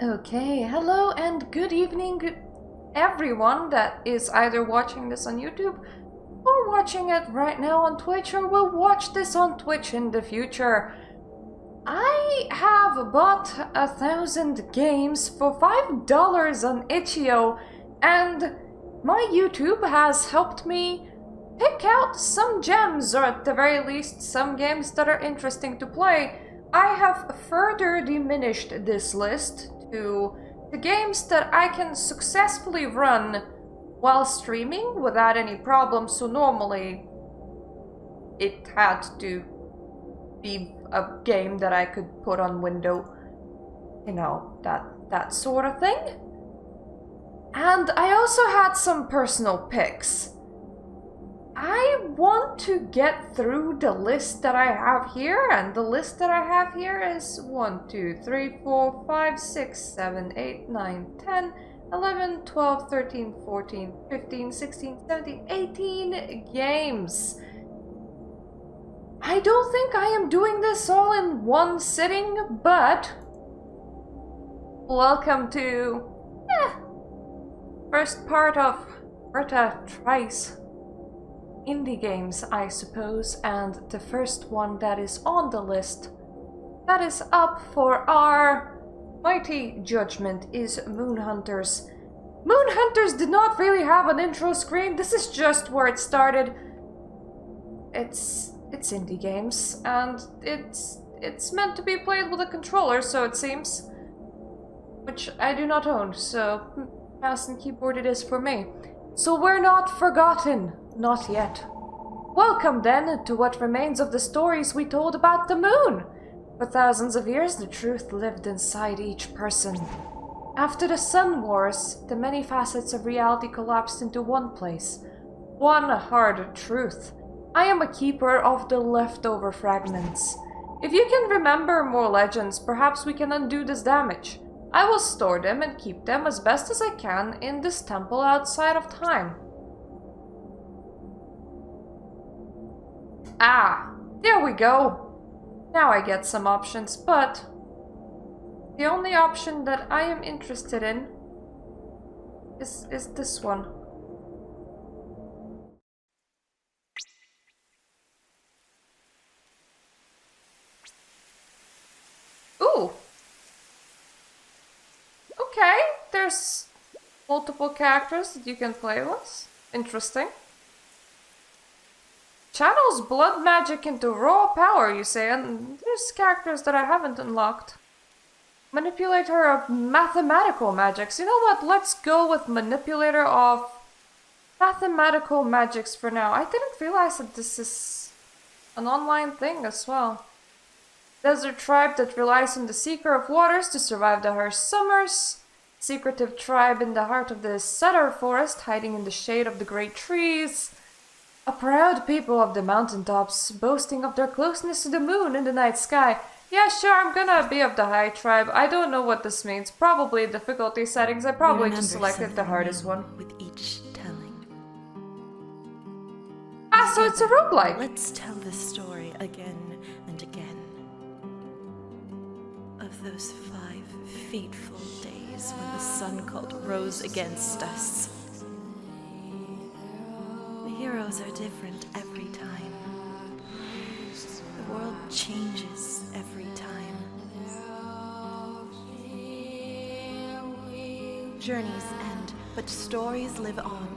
Okay, hello and good evening everyone that is either watching this on YouTube or watching it right now on Twitch or will watch this on Twitch in the future. I have bought 1,000 games for $5 on Itchio, and my YouTube has helped me pick out some gems, or at the very least some games that are interesting to play. I have further diminished this list to the games that I can successfully run while streaming without any problems. So normally it had to be a game that I could put on window, you know, that sort of thing. And I also had some personal picks. I want to get through the list that I have here, and the list that I have here is 1, 2, 3, 4, 5, 6, 7, 8, 9, 10, 11, 12, 13, 14, 15, 16, 17, 18 games. I don't think I am doing this all in one sitting, but welcome to first part of Mirta tries indie games, I suppose, and the first one that is on the list that is up for our mighty judgment is Moon Hunters. Moon Hunters did not really have an intro screen. This is just where it started. It's indie games, and it's meant to be played with a controller, so it seems, which I do not own, so mouse and keyboard it is for me. So we're not forgotten. Not yet. Welcome then to what remains of the stories we told about the moon. For thousands of years, the truth lived inside each person. After the Sun Wars, the many facets of reality collapsed into one place. One hard truth. I am a keeper of the leftover fragments. If you can remember more legends, perhaps we can undo this damage. I will store them and keep them as best as I can in this temple outside of time. Ah, there we go. Now I get some options, but the only option that I am interested in is this one. Ooh. Okay, there's multiple characters that you can play with. Interesting. Channels blood magic into raw power, you say, and there's characters that I haven't unlocked. Manipulator of mathematical magics. You know what? Let's go with manipulator of mathematical magics for now. I didn't realize that this is an online thing as well. Desert tribe that relies on the Seeker of Waters to survive the harsh summers. Secretive tribe in the heart of the cedar forest, hiding in the shade of the great trees. A proud people of the mountaintops, boasting of their closeness to the moon in the night sky. Yeah, sure, I'm gonna be of the high tribe. I don't know what this means. Probably difficulty settings. I probably just selected the hardest one. With each telling. Ah, so it's a roguelike. Let's tell the story again and again. Of those 5 fateful days when the sun cult rose against us. Heroes are different every time. The world changes every time. Journeys end, but stories live on.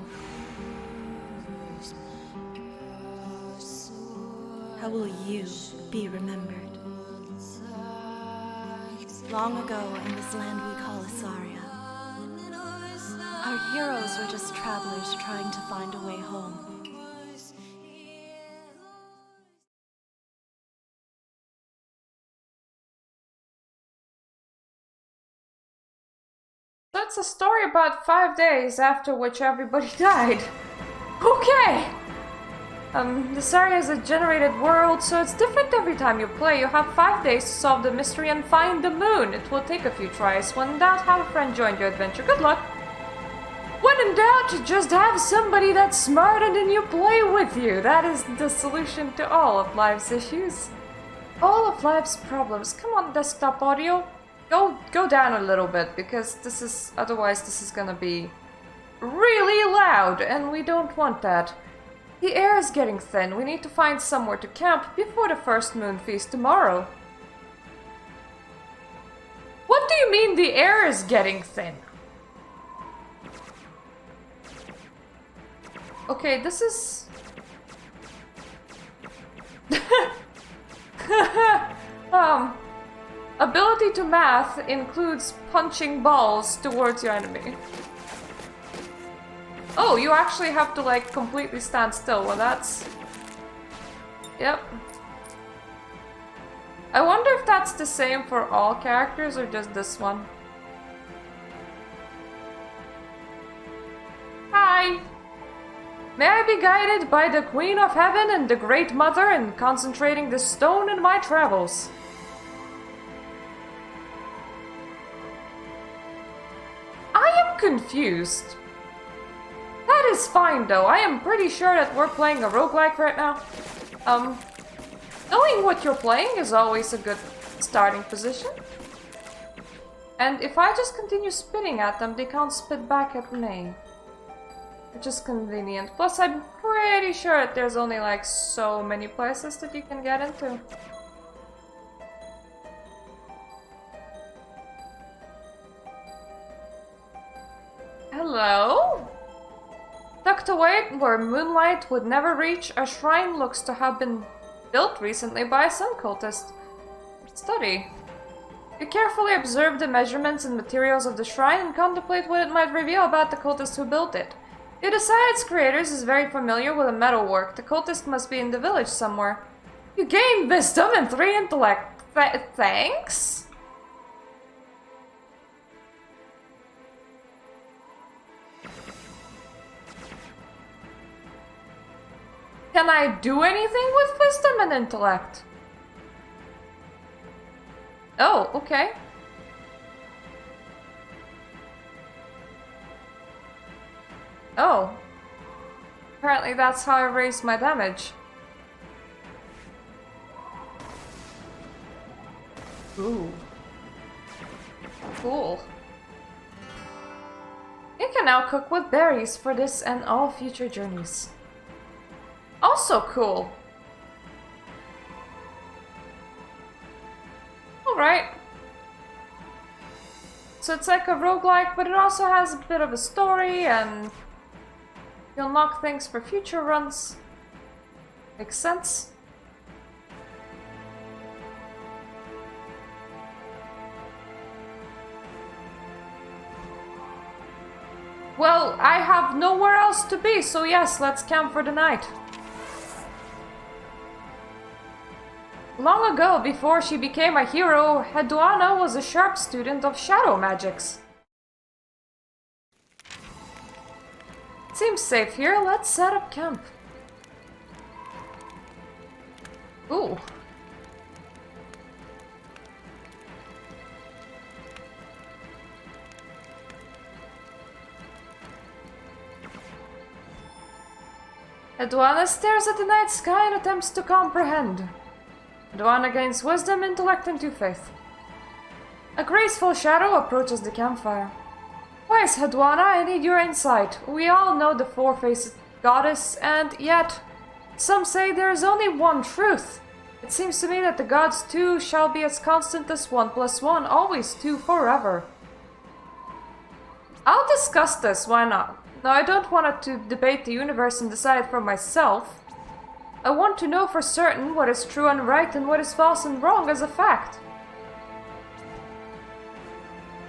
How will you be remembered? Long ago in this land we call Asaria, our heroes were just travelers trying to find a way home. That's a story about 5 days after which everybody died. Okay! This area is a generated world, so it's different every time you play. You have 5 days to solve the mystery and find the moon. It will take a few tries. When in doubt, have a friend join your adventure. Good luck! When in doubt, just have somebody that's smarter than you play with you. That is the solution to all of life's issues. All of life's problems. Come on, desktop audio. Go down a little bit, because otherwise this is gonna be really loud, and we don't want that. The air is getting thin. We need to find somewhere to camp before the first moon feast tomorrow. What do you mean the air is getting thin? Okay, this is... Ability to math includes punching balls towards your enemy. Oh, you actually have to, like, completely stand still. Well, that's... Yep. I wonder if that's the same for all characters or just this one. Hi! May I be guided by the Queen of Heaven and the Great Mother in concentrating the stone in my travels. I am confused. That is fine though, I am pretty sure that we're playing a roguelike right now. Knowing what you're playing is always a good starting position. And if I just continue spitting at them, they can't spit back at me. Which is convenient. Plus, I'm pretty sure that there's only like so many places that you can get into. Hello? Tucked away where moonlight would never reach, a shrine looks to have been built recently by a sun cultist. Study. You carefully observe the measurements and materials of the shrine and contemplate what it might reveal about the cultist who built it. You decide its creators is very familiar with the metalwork. The cultist must be in the village somewhere. You gain wisdom and 3 intellect. Thanks? Can I do anything with wisdom and intellect? Oh, okay. Oh. Apparently that's how I raise my damage. Ooh. Cool. You can now cook with berries for this and all future journeys. Also cool. Alright. So it's like a roguelike, but it also has a bit of a story and you unlock things for future runs. Makes sense. Well, I have nowhere else to be, so yes, let's camp for the night. Long ago, before she became a hero, Hedwana was a sharp student of shadow magics. Seems safe here, let's set up camp. Ooh. Hedwana stares at the night sky and attempts to comprehend. Hedwana gains wisdom, intellect, and 2 faith. A graceful shadow approaches the campfire. Wise Hedwana, I need your insight. We all know the 4-faced goddess, and yet some say there is only one truth. It seems to me that the gods 2 shall be as constant as 1 + 1, always 2 forever. I'll discuss this, why not? Now, I don't want to debate the universe and decide for myself. I want to know for certain what is true and right and what is false and wrong as a fact.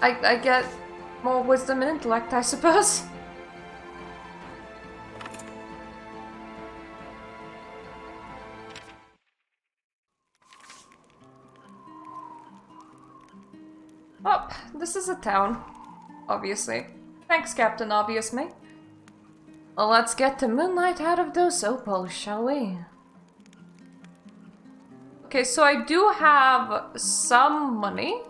I get more wisdom and intellect, I suppose. Oh, this is a town. Obviously. Thanks, Captain Obvious Me. Well, let's get the moonlight out of those opals, shall we? Okay, so I do have some money.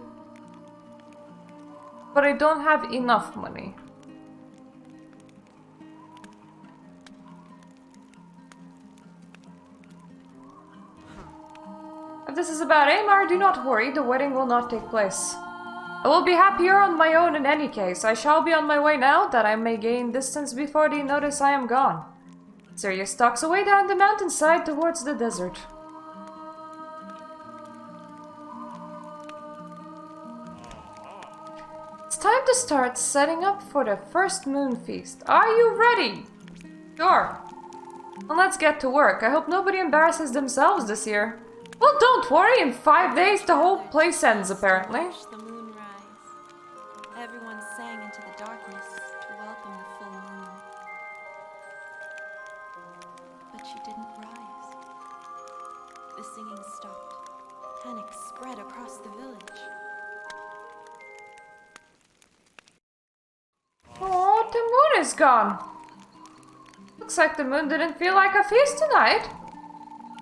But I don't have enough money. If this is about Amar, do not worry, the wedding will not take place. I will be happier on my own in any case. I shall be on my way now, that I may gain distance before they notice I am gone. Sirius stalks away down the mountainside towards the desert. It's time to start setting up for the first moon feast. Are you ready? Sure. Well, let's get to work. I hope nobody embarrasses themselves this year. Well, don't worry. In 5 days, the whole place ends, apparently. The moon rise. Everyone sang into the darkness to welcome the full moon. But she didn't rise. The singing stopped. Panic spread across the village. Oh, the moon is gone. Looks like the moon didn't feel like a feast tonight.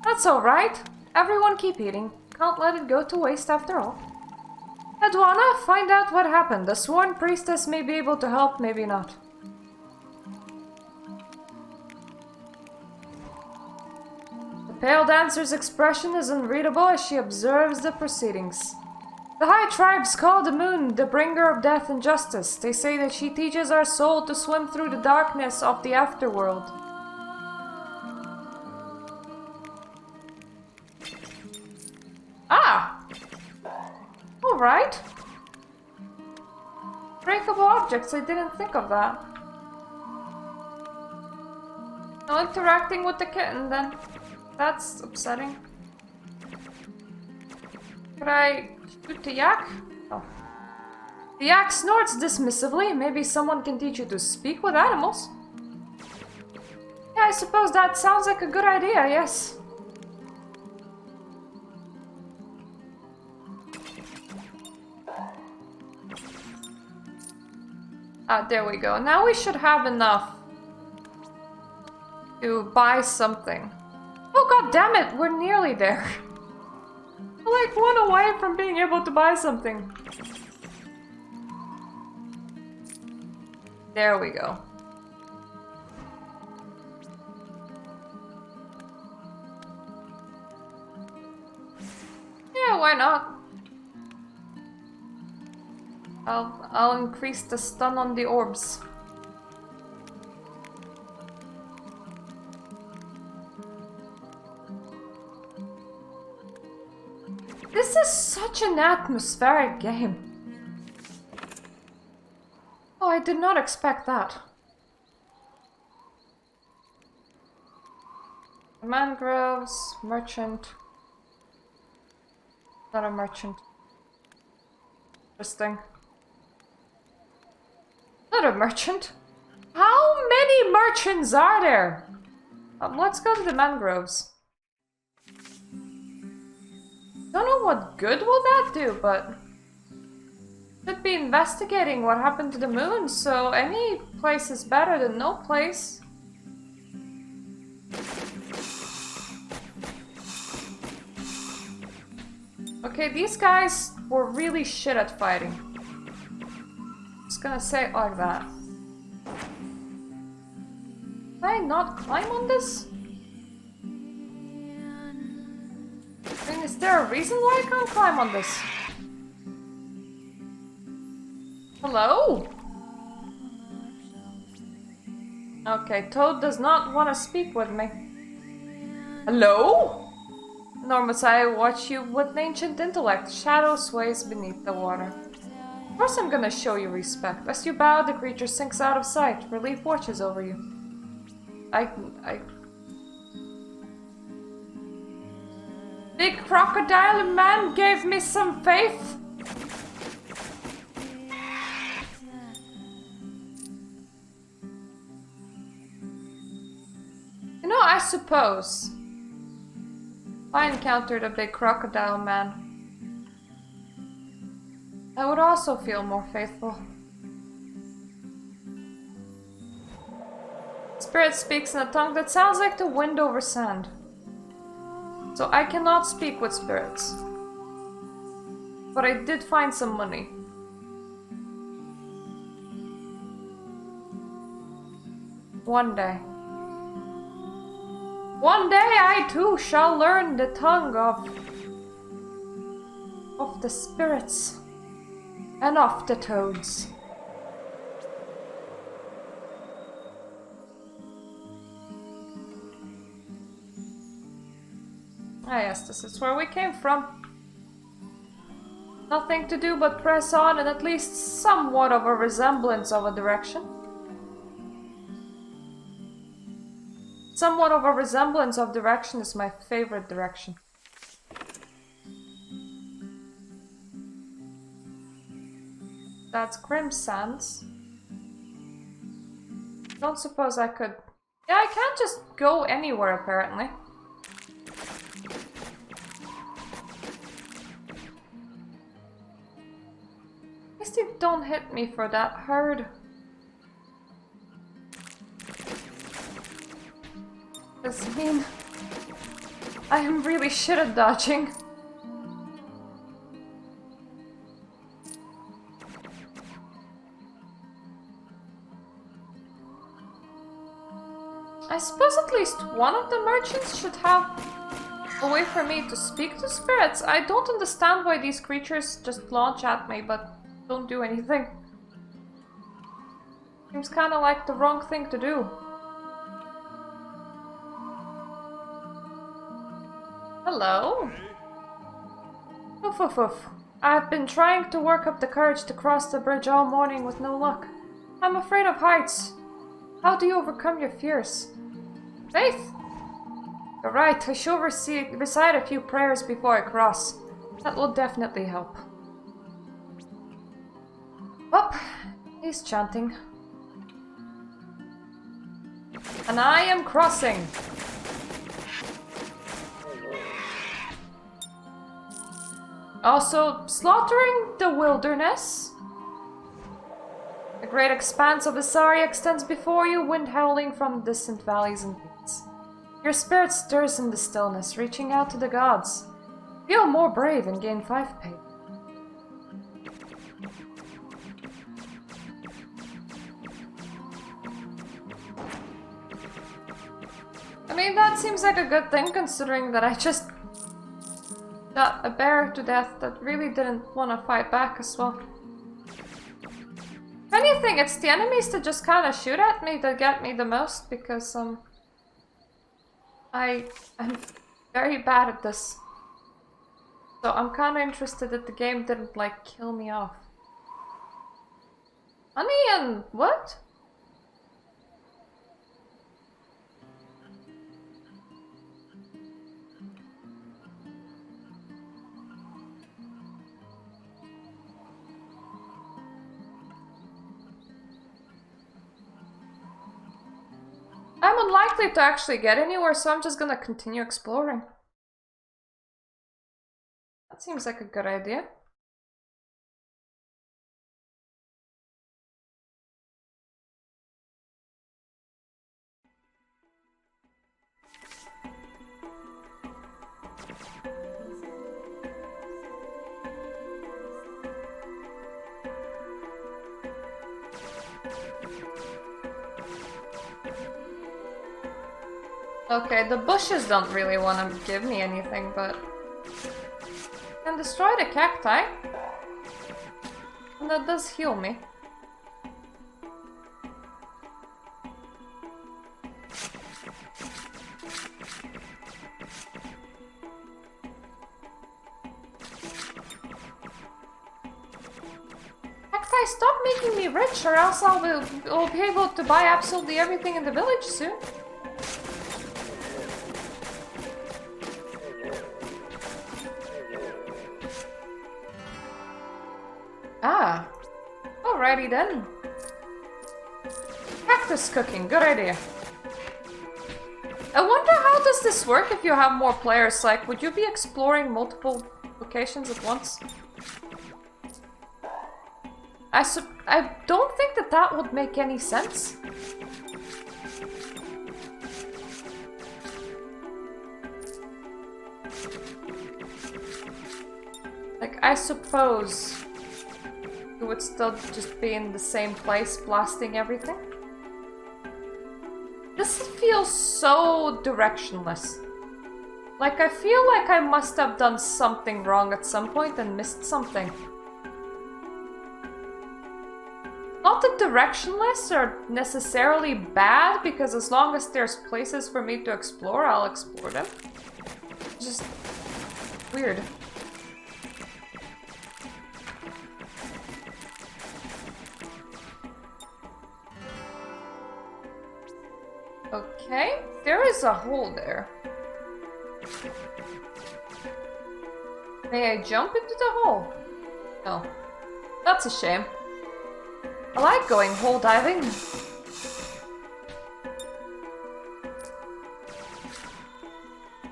That's alright. Everyone keep eating. Can't let it go to waste after all. Edwana, find out what happened. The sworn priestess may be able to help, maybe not. The pale dancer's expression is unreadable as she observes the proceedings. The high tribes call the moon the bringer of death and justice. They say that she teaches our soul to swim through the darkness of the afterworld. Ah! Alright. Breakable objects, I didn't think of that. No interacting with the kitten then. That's upsetting. Could I shoot the yak? Oh. The yak snorts dismissively. Maybe someone can teach you to speak with animals. Yeah, I suppose that sounds like a good idea, yes. Ah, there we go. Now we should have enough to buy something. Oh god damn it, we're nearly there. We're like one away from being able to buy something. There we go. Yeah, why not? I'll increase the stun on the orbs. This is such an atmospheric game. Oh, I did not expect that. Mangroves, merchant. Not a merchant. Interesting. Not a merchant. How many merchants are there? Let's go to the mangroves. Don't know what good will that do, but should be investigating what happened to the moon, so any place is better than no place. Okay, these guys were really shit at fighting. Just gonna say it like that. Can I not climb on this? I mean, is there a reason why I can't climb on this? Hello? Okay, Toad does not want to speak with me. Hello? Enormous, I watch you with ancient intellect. Shadow sways beneath the water. Of course I'm gonna show you respect. As you bow, the creature sinks out of sight. Relief watches over you. Big crocodile man gave me some faith. You know, I suppose if I encountered a big crocodile man, I would also feel more faithful. Spirit speaks in a tongue that sounds like the wind over sand. So I cannot speak with spirits. But I did find some money. One day. One day I too shall learn the tongue of the spirits. And off the toads. Ah yes, this is where we came from. Nothing to do but press on in at least somewhat of a resemblance of a direction. Somewhat of a resemblance of direction is my favorite direction. That's Grim Sands. Don't suppose I could... Yeah, I can't just go anywhere apparently. At least you don't hit me for that hard. Does mean I am really shit at dodging. I suppose at least one of the merchants should have a way for me to speak to spirits. I don't understand why these creatures just launch at me but don't do anything. Seems kind of like the wrong thing to do. Hello? Oof oof oof. I've been trying to work up the courage to cross the bridge all morning with no luck. I'm afraid of heights. How do you overcome your fears? Faith? You're right, I shall recite a few prayers before I cross. That will definitely help. Up, he's chanting. And I am crossing. Also, slaughtering the wilderness. The great expanse of Isaria extends before you, wind howling from distant valleys and peaks. Your spirit stirs in the stillness, reaching out to the gods. Feel more brave and gain 5 pay. I mean, that seems like a good thing, considering that I just shot a bear to death that really didn't want to fight back as well. If anything, it's the enemies that just kind of shoot at me that get me the most, because I am very bad at this. So I'm kind of interested that the game didn't like kill me off. Honey and what? I'm unlikely to actually get anywhere, so I'm just gonna continue exploring. That seems like a good idea. Okay, the bushes don't really want to give me anything, but... I can destroy the cacti. And that does heal me. Cacti, stop making me rich, or else I'll be able to buy absolutely everything in the village soon. Ah, alrighty then. Cactus cooking, good idea. I wonder how does this work if you have more players? Like, would you be exploring multiple locations at once? I don't think that would make any sense. Like, I suppose you would still just be in the same place blasting everything. This feels so directionless. Like, I feel like I must have done something wrong at some point and missed something. not the directionless are necessarily bad, because as long as there's places for me to explore, I'll explore them. Just weird. Okay, there is a hole there. May I jump into the hole? No. That's a shame. I like going hole diving.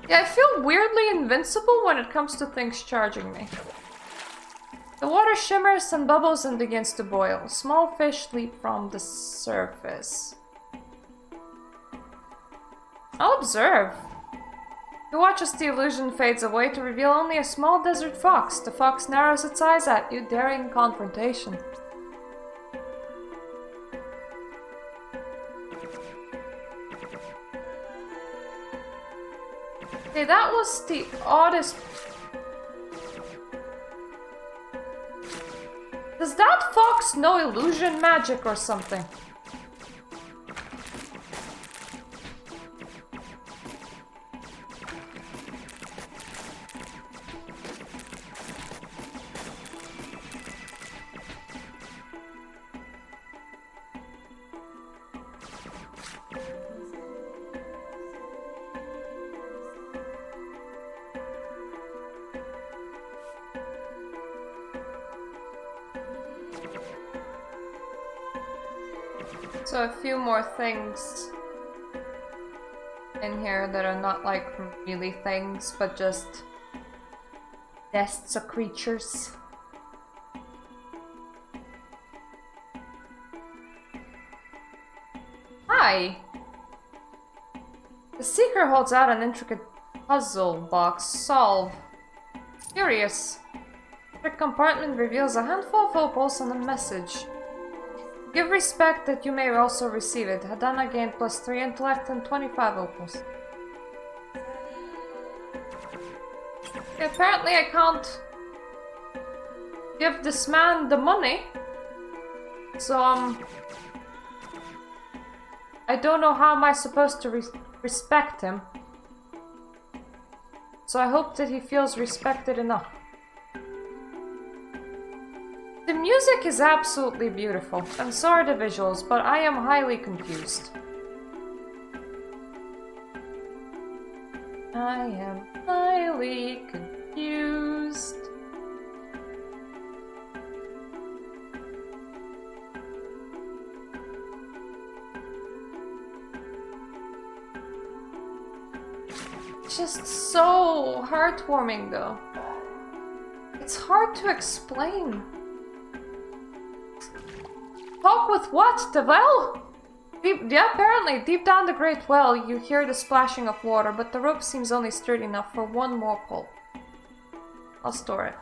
Yeah, I feel weirdly invincible when it comes to things charging me. The water shimmers and bubbles and begins to boil. Small fish leap from the surface. I'll observe. You watch as the illusion fades away to reveal only a small desert fox. The fox narrows its eyes at you, daring confrontation. Okay, that was the oddest... Does that fox know illusion magic or something? So a few more things in here that are not like really things, but just nests of creatures. Hi! The seeker holds out an intricate puzzle box. Solve. Curious. The compartment reveals a handful of opals and a message. Give respect that you may also receive it. Hadana gained +3 intellect and 25 opals. Okay, apparently I can't give this man the money. So, I don't know how am I supposed to respect him. So I hope that he feels respected enough. The music is absolutely beautiful, and so are the visuals, but I am highly confused. I am highly confused. Just so heartwarming, though. It's hard to explain. Talk with what? The well? Yeah, apparently. Deep down the great well, you hear the splashing of water, but the rope seems only sturdy enough for one more pull. I'll store it.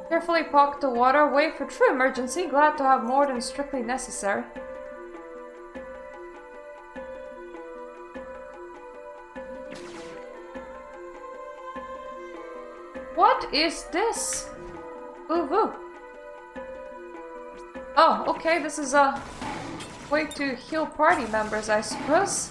Carefully pocket the water away for true emergency. Glad to have more than strictly necessary. What is this? Ooh, ooh. Oh, okay, this is a way to heal party members, I suppose.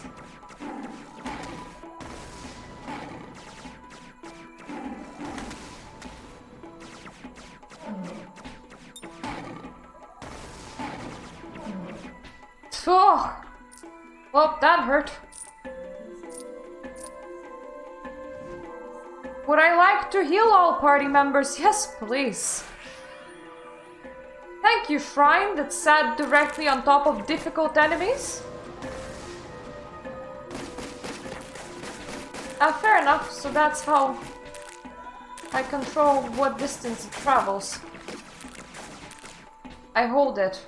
Oh, well, that hurt. Would I like to heal all party members? Yes, please. Thank you, Shrine, that sat directly on top of difficult enemies. Fair enough, so that's how I control what distance it travels. I hold it,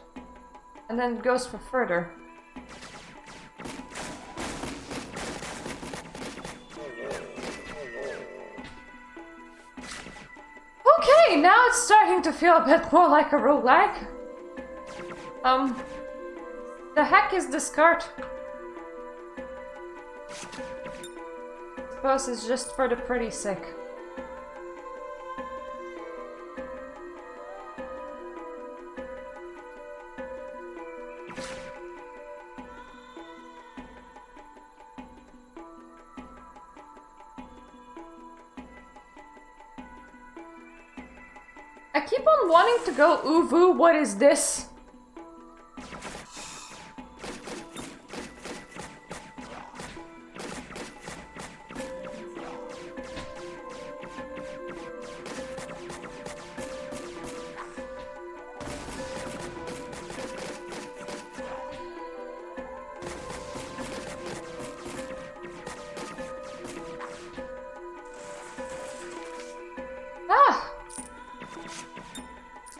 and then it goes for further. Okay, now it's starting to feel a bit more like a roguelike. The heck is this cart? Suppose it's just for the pretty sake. keep on wanting to go, Uvu, what is this?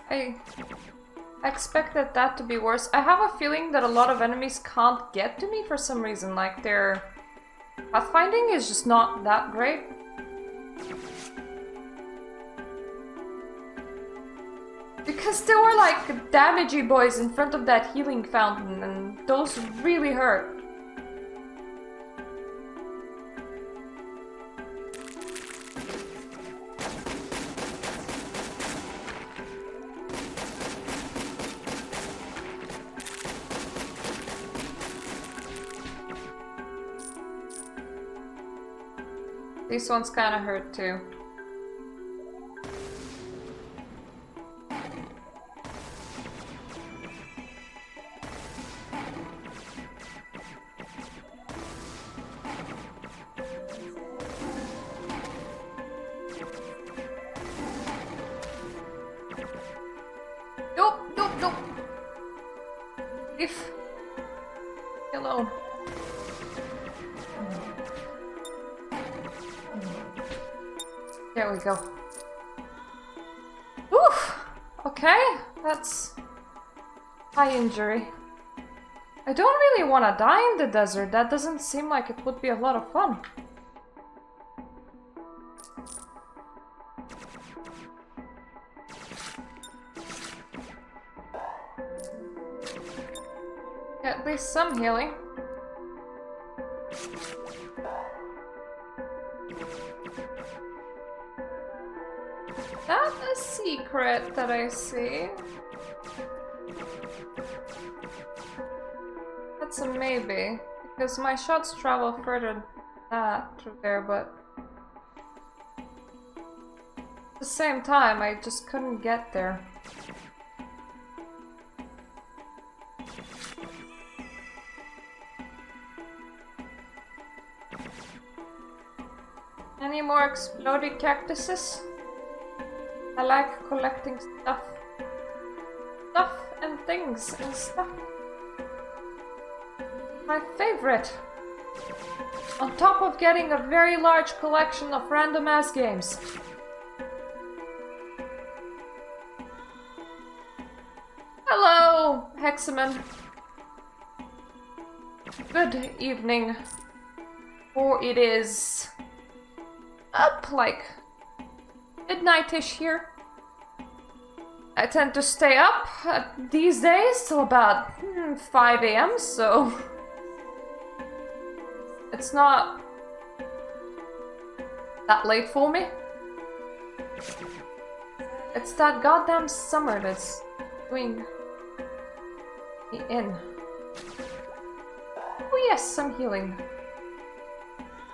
I expected that to be worse. I have a feeling that a lot of enemies can't get to me for some reason. Like, their pathfinding is just not that great. Because there were like damagey boys in front of that healing fountain, and those really hurt. These ones kind of hurt too. Nope, nope, nope. If hello. There we go. Oof! Okay, that's high injury. I don't really want to die in the desert. That doesn't seem like it would be a lot of fun. At least some healing. That's a secret that I see. That's a maybe, because my shots travel further than that through there, but at the same time, I just couldn't get there. Any more exploding cactuses? I like collecting stuff. Stuff and things and stuff. My favorite. On top of getting a very large collection of random ass games. Hello, Hexaman. Good evening. For it is up like midnight-ish here. I tend to stay up these days till about 5 AM, so it's not that late for me. It's that goddamn summer that's doing me in. Oh yes, some healing.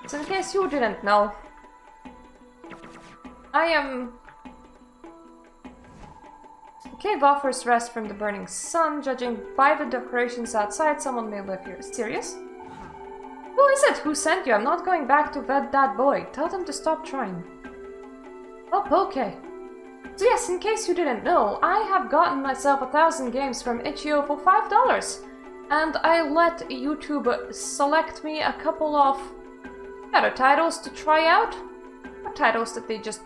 So in case you didn't know, I am... The cave offers rest from the burning sun. Judging by the decorations outside, someone may live here. Serious? Who is it? Who sent you? I'm not going back to vet that boy. Tell them to stop trying. Oh, okay. So yes, in case you didn't know, I have gotten myself 1,000 games from Itchio for $5. And I let YouTube select me a couple of better titles to try out. Or titles that they just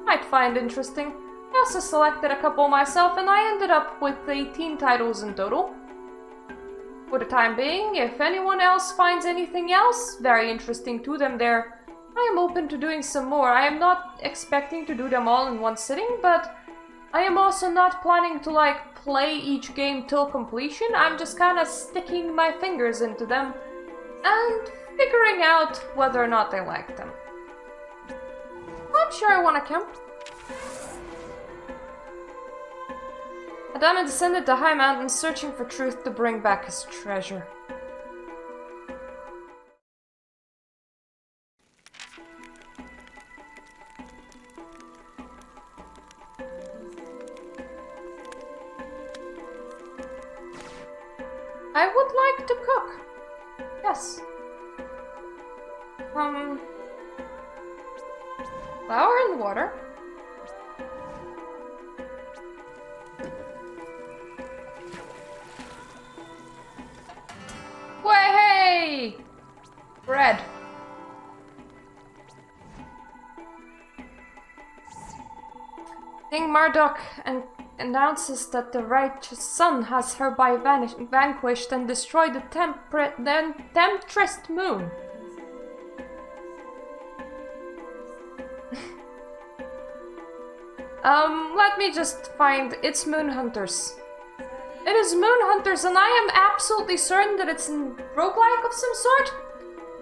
might find interesting. I also selected a couple myself, and I ended up with 18 titles in total. For the time being, if anyone else finds anything else very interesting to them there, I am open to doing some more. I am not expecting to do them all in one sitting, but I am also not planning to like play each game till completion. I'm just kind of sticking my fingers into them and figuring out whether or not I like them. I'm sure I want to camp. Adama descended the high mountain, searching for truth to bring back his treasure. I would like to cook. Yes. Flour and water. Way! Bread. King Marduk announces that the righteous sun has hereby vanquished and destroyed the temptress moon. Let me just find it's Moon Hunters. It is Moon Hunters, and I am absolutely certain that it's a roguelike of some sort.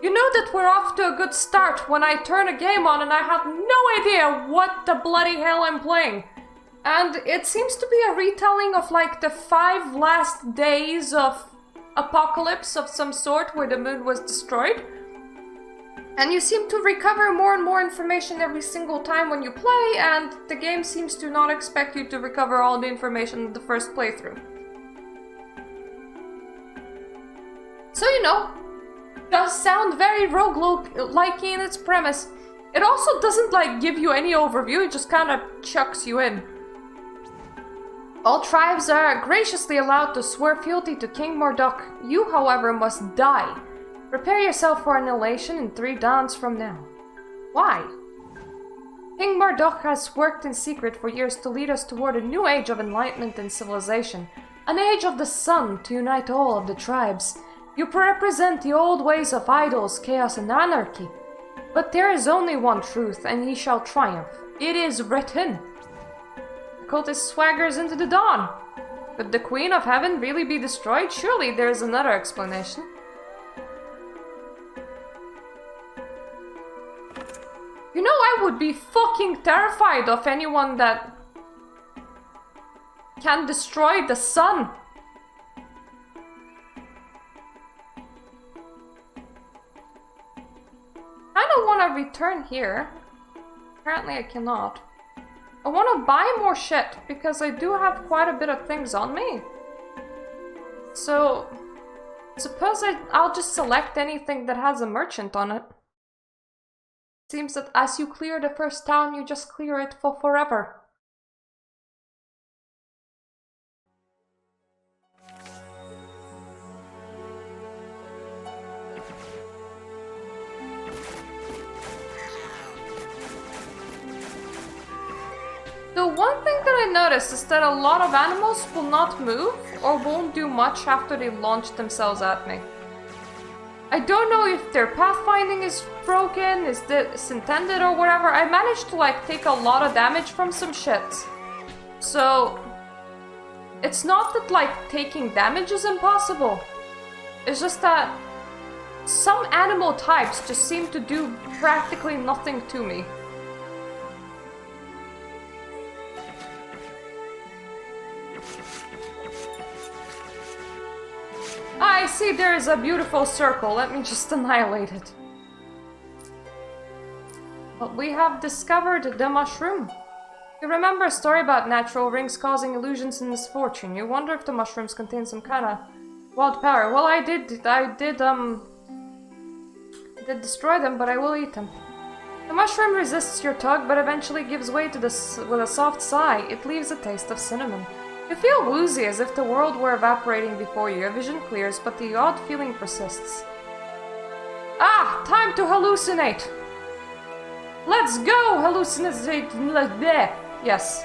You know that we're off to a good start when I turn a game on and I have no idea what the bloody hell I'm playing. And it seems to be a retelling of like the 5 last days of apocalypse of some sort where the moon was destroyed. And you seem to recover more and more information every single time when you play, and the game seems to not expect you to recover all the information in the first playthrough. So, you know, does sound very roguelike in its premise. It also doesn't like give you any overview, it just kind of chucks you in. All tribes are graciously allowed to swear fealty to King Marduk. You, however, must die. Prepare yourself for annihilation in 3 dawns from now. Why? King Marduk has worked in secret for years to lead us toward a new age of enlightenment and civilization. An age of the sun to unite all of the tribes. You represent the old ways of idols, chaos, and anarchy. But there is only one truth, and he shall triumph. It is written. The cultist swaggers into the dawn. Could the Queen of Heaven really be destroyed? Surely there is another explanation. You know, I would be fucking terrified of anyone that can destroy the sun. I don't want to return here. Apparently I cannot. I want to buy more shit because I do have quite a bit of things on me. So, suppose I'll just select anything that has a merchant on it. Seems that as you clear the first town, you just clear it for forever. The one thing that I noticed is that a lot of animals will not move or won't do much after they launch themselves at me. I don't know if their pathfinding is broken, is this intended or whatever. I managed to like take a lot of damage from some shit. So it's not that like taking damage is impossible. It's just that some animal types just seem to do practically nothing to me. I see there is a beautiful circle. Let me just annihilate it. But we have discovered the mushroom. You remember a story about natural rings causing illusions and misfortune. You wonder if the mushrooms contain some kind of wild power. Well, I did destroy them, but I will eat them. The mushroom resists your tug, but eventually gives way to this with a soft sigh. It leaves a taste of cinnamon. You feel woozy, as if the world were evaporating before you. Your vision clears, but the odd feeling persists. Ah! Time to hallucinate! Let's go! Hallucinate! Yes.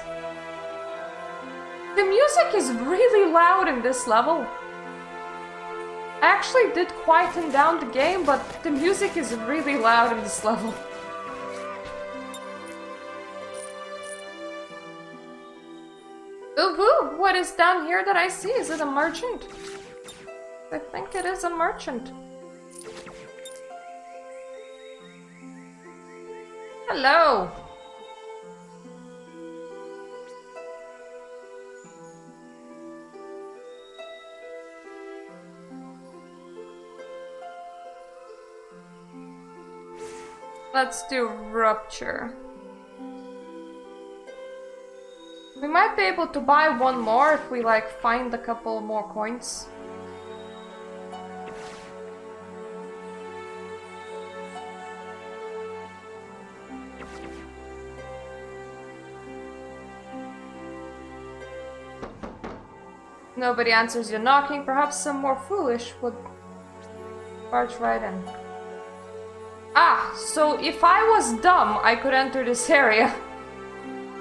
The music is really loud in this level. I actually did quieten down the game, but the music is really loud in this level. Ooh, what is down here that I see? Is it a merchant? I think it is a merchant. Hello! Let's do rupture. We might be able to buy one more if we like find a couple more coins. Nobody answers your knocking. Perhaps some more foolish would barge right in. Ah, so if I was dumb, I could enter this area.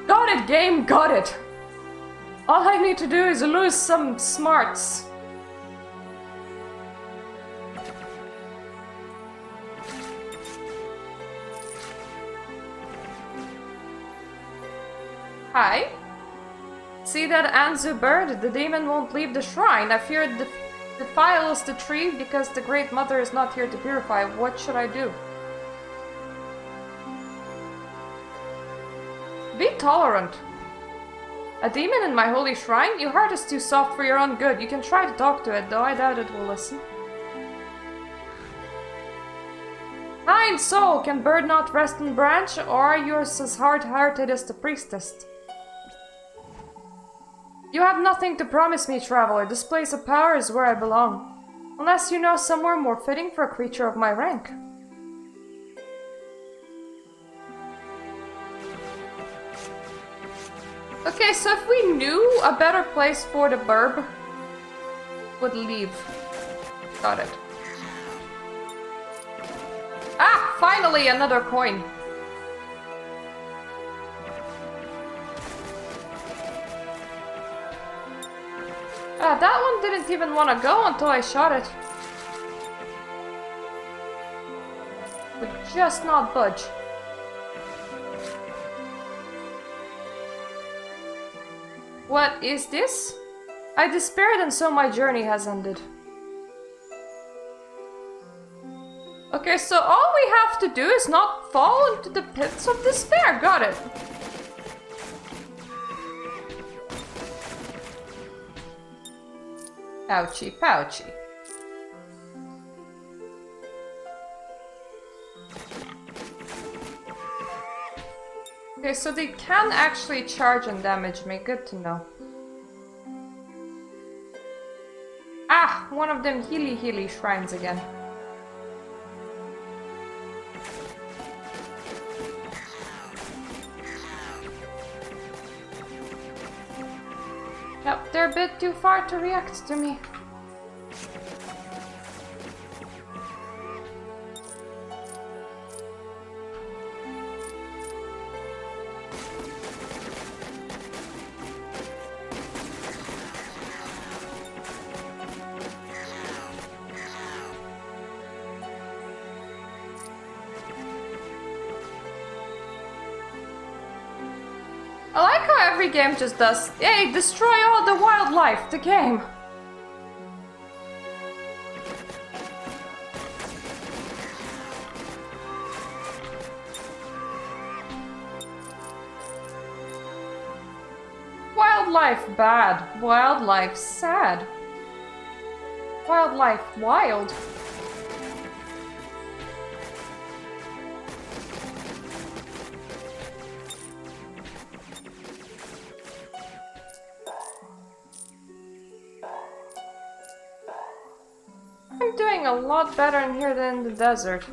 Got it, game, got it. All I need to do is lose some smarts. Hi. See that Anzu bird? The demon won't leave the shrine. I fear it defiles the tree because the Great Mother is not here to purify. What should I do? Be tolerant. A demon in my holy shrine? Your heart is too soft for your own good. You can try to talk to it, though I doubt it will listen. Kind soul, can bird not rest in branch, or are yours as hard-hearted as the priestess? You have nothing to promise me, traveler. This place of power is where I belong. Unless you know somewhere more fitting for a creature of my rank. Okay, so if we knew a better place for the burb, would leave. Got it. Ah! Finally, another coin. That one didn't even want to go until I shot it. Would just not budge. What is this? I despaired and so my journey has ended. Okay, so all we have to do is not fall into the pits of despair. Got it. Ouchie, pouchy. Okay, so they can actually charge and damage me. Good to know. Ah, one of them healy shrines again. Yep, they're a bit too far to react to me. I like how every game just does, hey, destroy all the wildlife, the game. Wildlife bad, wildlife sad. Wildlife wild. I'm doing a lot better in here than in the desert.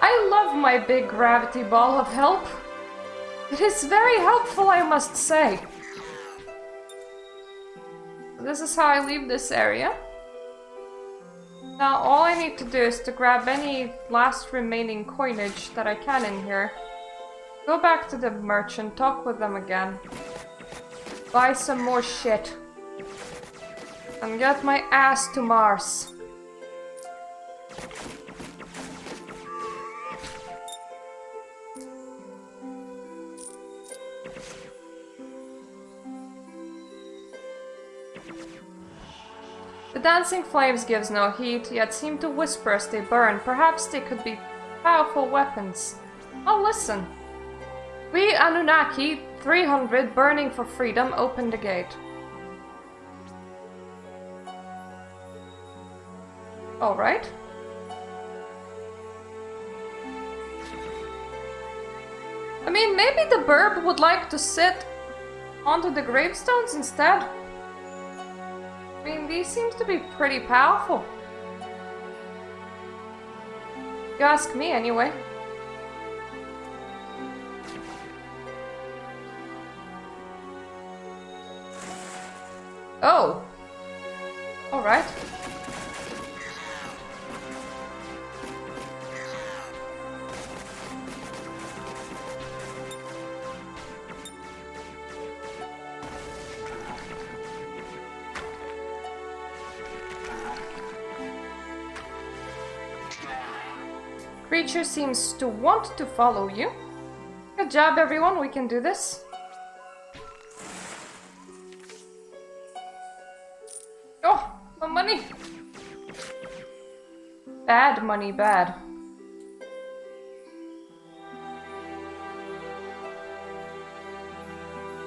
I love my big gravity ball of help. It is very helpful, I must say. This is how I leave this area. Now all I need to do is to grab any last remaining coinage that I can in here. Go back to the merchant, talk with them again. Buy some more shit. And get my ass to Mars. The dancing flames gives no heat, yet seem to whisper as they burn. Perhaps they could be powerful weapons. Oh, listen. We Anunnaki 300, burning for freedom, open the gate. Alright. I mean, maybe the burb would like to sit onto the gravestones instead. I mean, these seem to be pretty powerful. You ask me, anyway. Oh. Alright. Creature seems to want to follow you. Good job, everyone. We can do this. Oh, my money. Bad money, bad.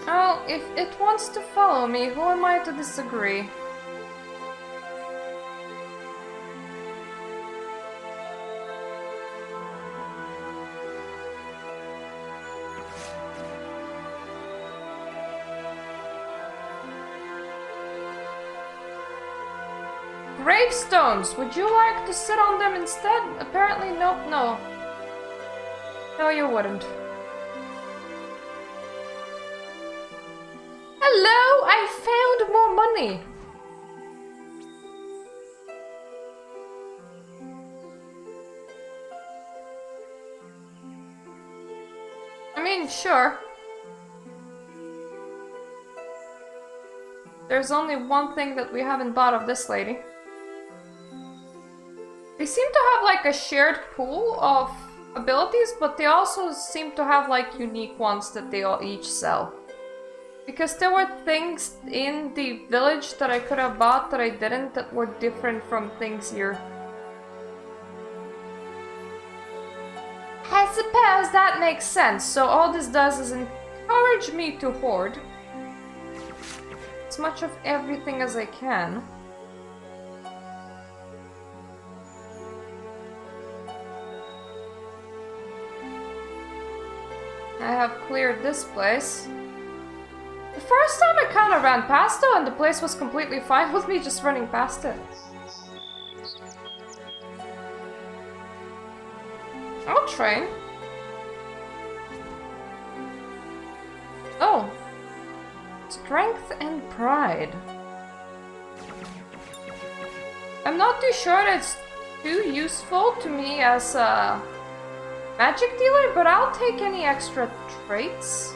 Oh, if it wants to follow me, who am I to disagree? Gravestones! Would you like to sit on them instead? Apparently nope, no. No, you wouldn't. Hello! I found more money! I mean, sure. There's only one thing that we haven't bought of this lady. They seem to have like a shared pool of abilities, but they also seem to have like unique ones that they all each sell. Because there were things in the village that I could have bought that I didn't, that were different from things here. I suppose that makes sense. So all this does is encourage me to hoard as much of everything as I can. I have cleared this place. The first time I kind of ran past it and the place was completely fine with me just running past it. I'll train. Oh. Strength and pride. I'm not too sure that it's too useful to me as a magic dealer, but I'll take any extra traits.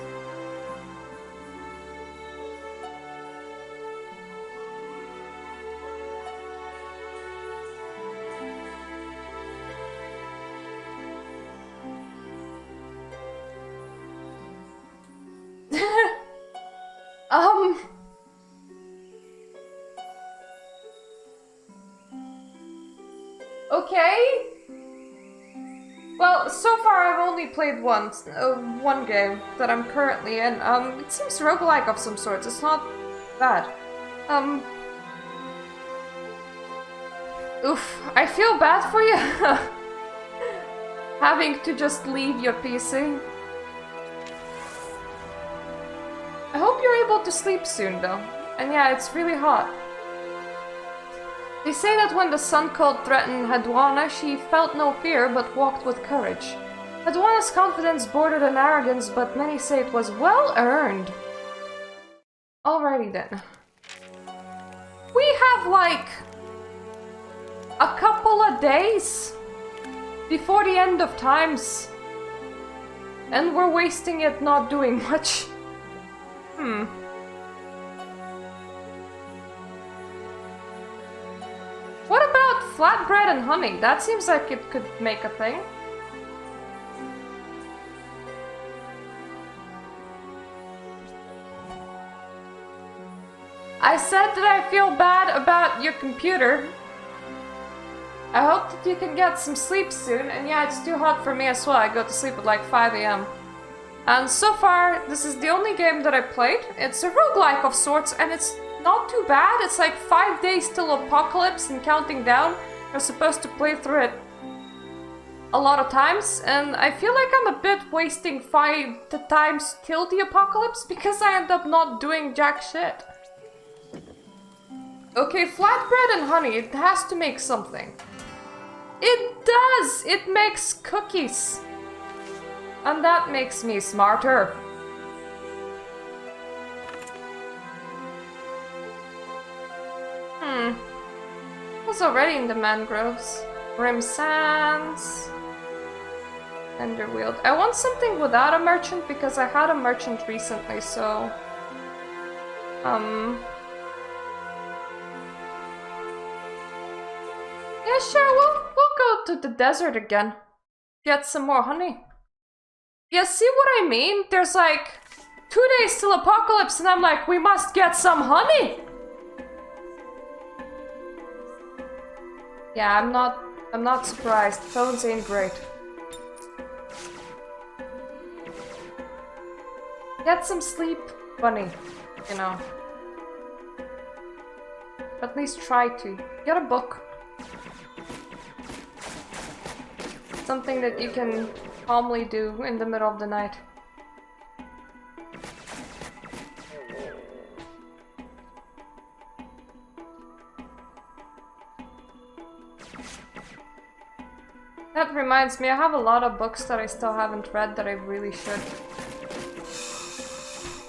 Okay. Well, so far I've only played one game that I'm currently in. It seems roguelike of some sorts. It's not bad. Oof, I feel bad for you. Having to just leave your PC. I hope you're able to sleep soon, though. And yeah, it's really hot. They say that when the Sun Cult threatened Hadwana, she felt no fear but walked with courage. Hadwana's confidence bordered on arrogance, but many say it was well earned. Alrighty then. We have like a couple of days before the end of times, and we're wasting it not doing much. What about flatbread and honey? That seems like it could make a thing. I said that I feel bad about your computer. I hope that you can get some sleep soon. And yeah, it's too hot for me as well. I go to sleep at like 5 AM. And so far, this is the only game that I played. It's a roguelike of sorts, and it's not too bad. It's like 5 days till apocalypse and counting down. You're supposed to play through it a lot of times, and I feel like I'm a bit wasting 5 times till the apocalypse because I end up not doing jack shit. Okay, flatbread and honey, it has to make something. It does! It makes cookies. And that makes me smarter. I was already in the mangroves. Rim sands. Enderweald. I want something without a merchant because I had a merchant recently, so... Yeah, sure, we'll go to the desert again. Get some more honey. Yeah, see what I mean? There's like 2 days till apocalypse and I'm like, we must get some honey! Yeah, I'm not surprised. Phones ain't great. Get some sleep, bunny, you know. At least try to. Get a book. Something that you can calmly do in the middle of the night. That reminds me, I have a lot of books that I still haven't read that I really should.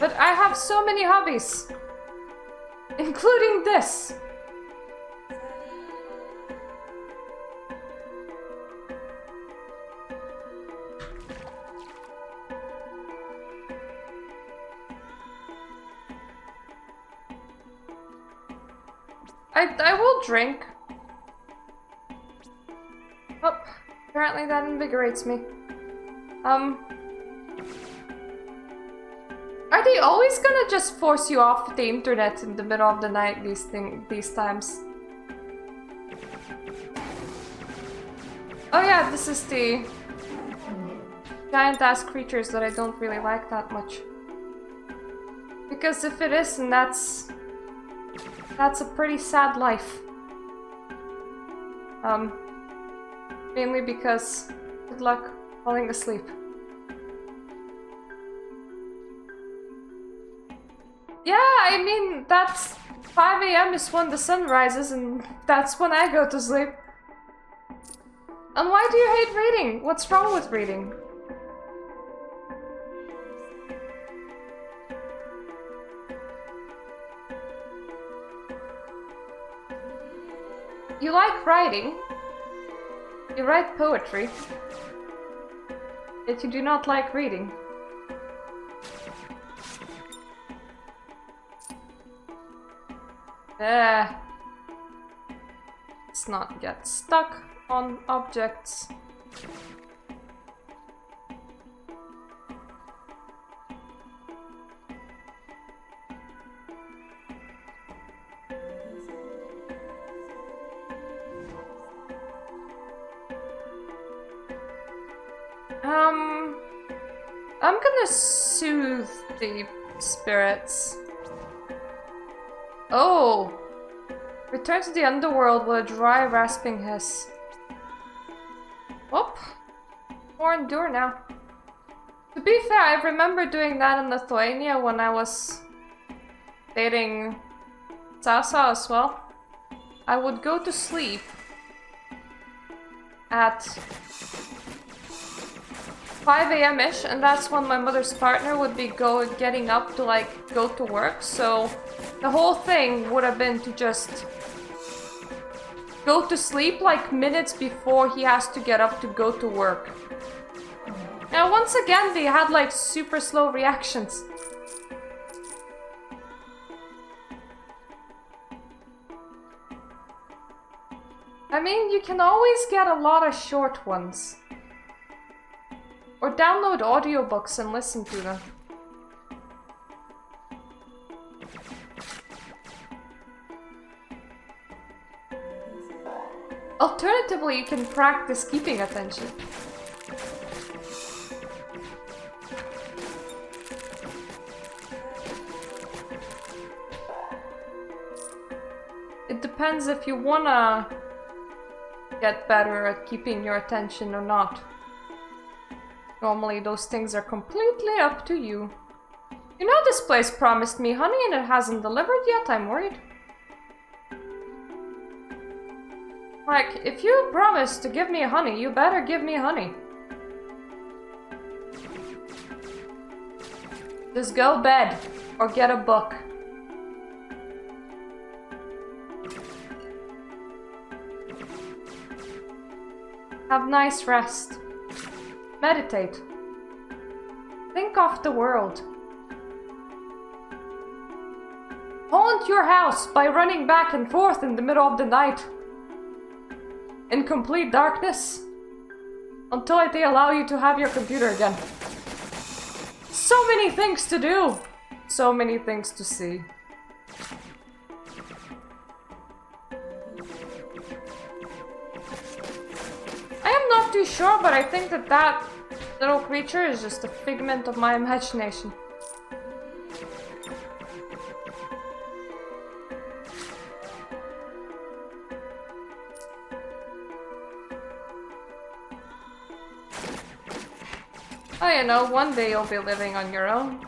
But I have so many hobbies! Including this! I will drink. Oh, apparently that invigorates me. Are they always gonna just force you off the internet in the middle of the night these times? Oh yeah, this is the giant-ass creatures that I don't really like that much. Because if it isn't, that's a pretty sad life. Mainly because good luck falling asleep. Yeah, I mean, that's 5 AM is when the sun rises and that's when I go to sleep. And why do you hate reading? What's wrong with reading? You like writing. You write poetry. Yet you do not like reading. Let's not get stuck on objects. I'm gonna soothe the spirits. Oh! Return to the underworld with a dry, rasping hiss. Whoop! More endure now. To be fair, I remember doing that in Lithuania when I was dating Sasa as well. I would go to sleep at 5 AM-ish, and that's when my mother's partner would be getting up to like go to work, so the whole thing would have been to just go to sleep like minutes before he has to get up to go to work. Now once again they had like super slow reactions. I mean, you can always get a lot of short ones. Or download audiobooks and listen to them. Alternatively, you can practice keeping attention. it depends if you wanna get better at keeping your attention or not. Normally those things are completely up to you. You know, this place promised me honey and it hasn't delivered yet, I'm worried. Like, if you promise to give me honey, you better give me honey. Just go bed or get a book. Have nice rest. Meditate. Think of the world. Haunt your house by running back and forth in the middle of the night. In complete darkness. Until they allow you to have your computer again. So many things to do. So many things to see. I am not too sure, but I think that that little creature is just a figment of my imagination. Oh, you know, one day you'll be living on your own.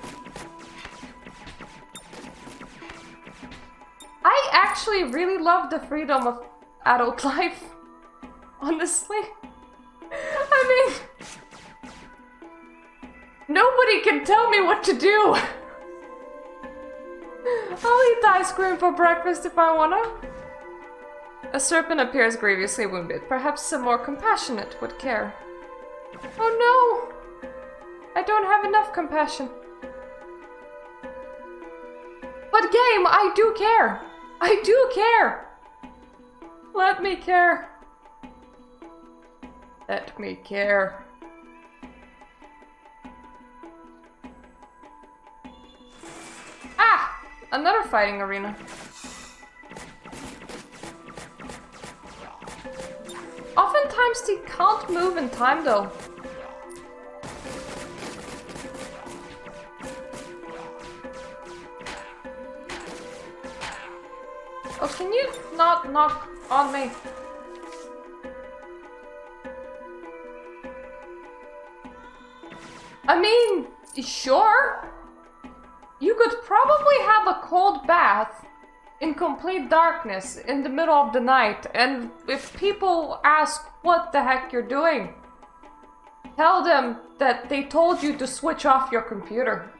I actually really love the freedom of adult life. Honestly. I mean... nobody can tell me what to do! I'll eat ice cream for breakfast if I wanna. A serpent appears grievously wounded. Perhaps a more compassionate would care. Oh no! I don't have enough compassion. But game, I do care! I do care! Let me care. Let me care. Ah! Another fighting arena. Oftentimes they can't move in time though. Oh, can you not knock on me? I mean, sure. You could probably have a cold bath in complete darkness in the middle of the night, and if people ask what the heck you're doing, tell them that they told you to switch off your computer.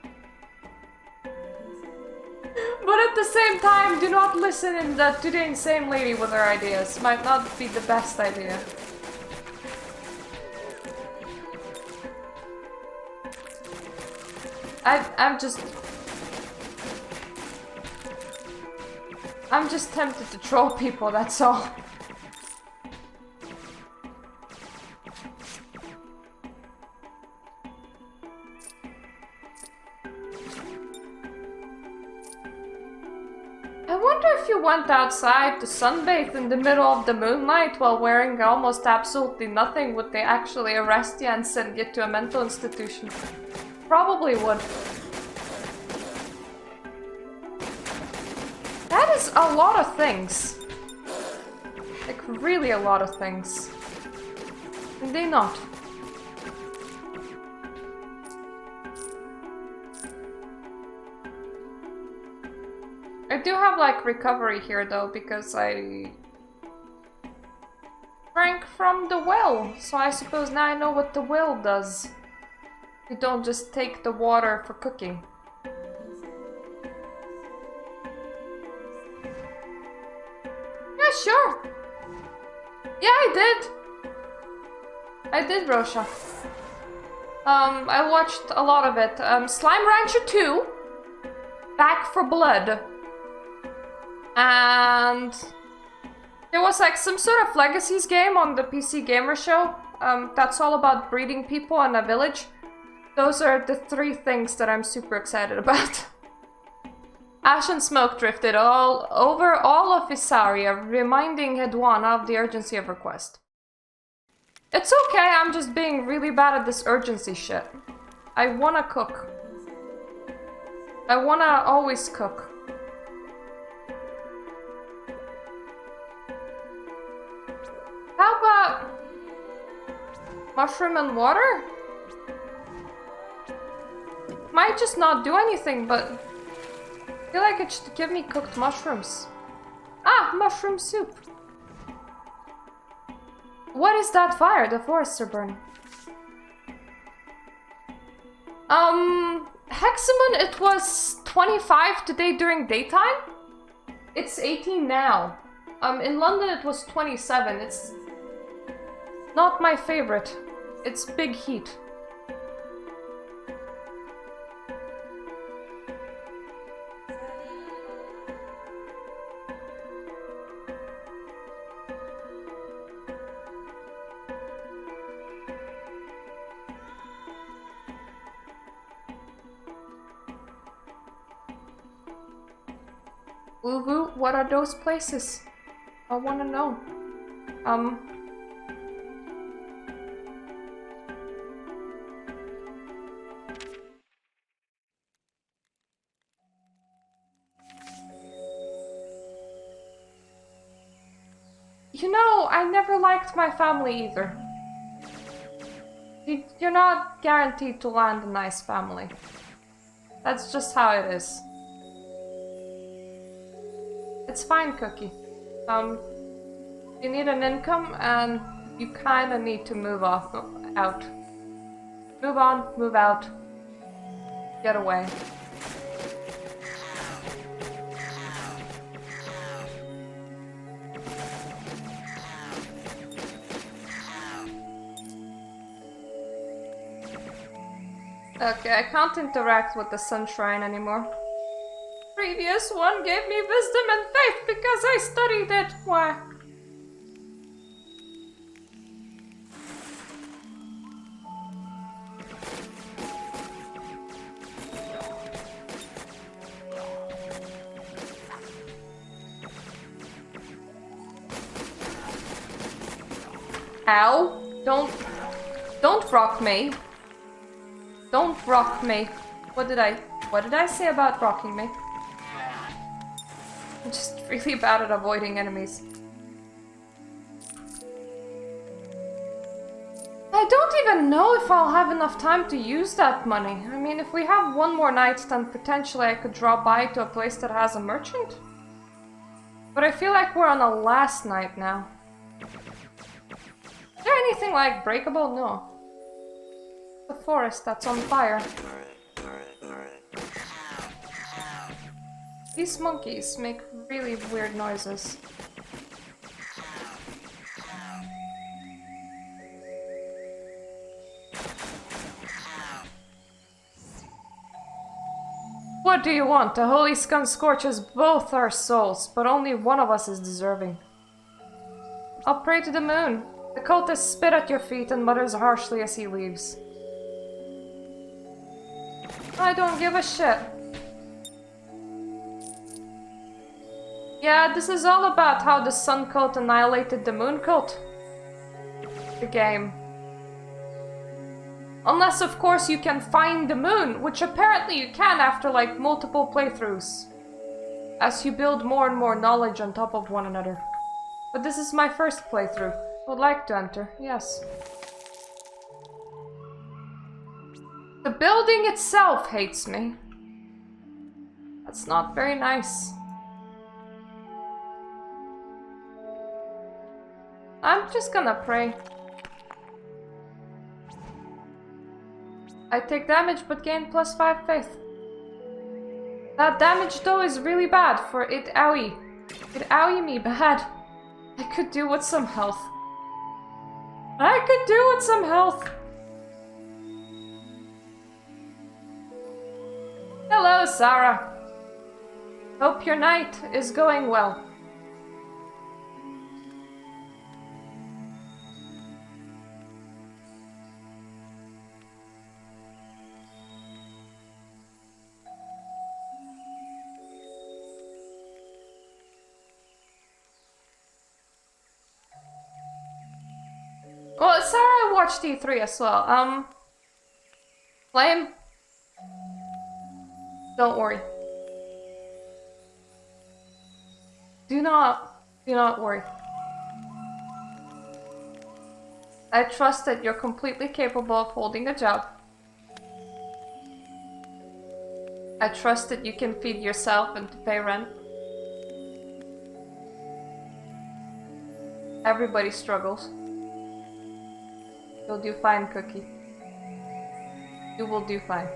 But at the same time, do not listen to the insane lady with her ideas. Might not be the best idea. I'm just tempted to troll people, that's all. I wonder if you went outside to sunbathe in the middle of the moonlight while wearing almost absolutely nothing, would they actually arrest you and send you to a mental institution? Probably would. That is a lot of things. Like, really a lot of things. Did they not? I do have, like, recovery here, though, because I drank from the well. So I suppose now I know what the well does. You don't just take the water for cooking. Yeah, sure. Yeah, I did. I did, Rosha. I watched a lot of it. Slime Rancher 2. Back for Blood. And there was like some sort of Legacies game on the PC Gamer Show. That's all about breeding people in a village. Those are the three things that I'm super excited about. Ash and smoke drifted all over all of Isaria, reminding Hedwana of the urgency of her quest. It's okay, I'm just being really bad at this urgency shit. I wanna cook. I wanna always cook. Mushroom and water? Might just not do anything, but I feel like it should give me cooked mushrooms. Ah, mushroom soup. What is that fire? The forests are burning. Hexamon, it was 25 today during daytime. It's 18 now. In London it was 27. It's not my favorite. It's big heat. Uvu, what are those places? I wanna know. You know, I never liked my family either. You're not guaranteed to land a nice family. That's just how it is. It's fine, Cookie. You need an income and you kinda need to move out. Move on, move out. Get away. Okay, I can't interact with the sunshine anymore. Previous one gave me wisdom and faith because I studied it. Why? Ow! Don't rock me. Don't rock me. What did I say about rocking me? I'm just really bad at avoiding enemies. I don't even know if I'll have enough time to use that money. I mean, if we have one more night, then potentially I could drop by to a place that has a merchant. But I feel like we're on a last night now. Is there anything like breakable? No. The forest that's on fire. These monkeys make really weird noises. What do you want? The holy scum scorches both our souls, but only one of us is deserving. I'll pray to the moon. The cultist spit at your feet and mutters harshly as he leaves. I don't give a shit. Yeah, this is all about how the sun cult annihilated the moon cult. The game. Unless, of course, you can find the moon, which apparently you can after, like, multiple playthroughs. As you build more and more knowledge on top of one another. But this is my first playthrough. Would like to enter, yes. The building itself hates me. That's not very nice. I'm just gonna pray. I take damage but gain +5 faith. That damage though is really bad for it owie. It owie me bad. I could do with some health. I could do with some health. Hello, Sarah. Hope your night is going well. Well, Sarah watched E3 as well. Flame? Don't worry. Do not worry. I trust that you're completely capable of holding a job. I trust that you can feed yourself and to pay rent. Everybody struggles. You'll do fine, Cookie. You will do fine.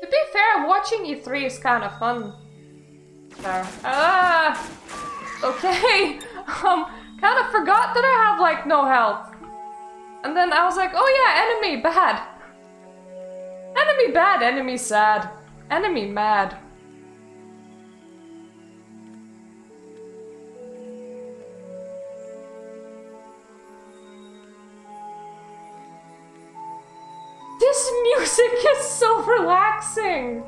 To be fair, watching E3 is kind of fun. Okay. Kind of forgot that I have like no health. And then I was like, oh yeah, enemy bad. Enemy bad, enemy sad. Enemy mad. This music is so relaxing.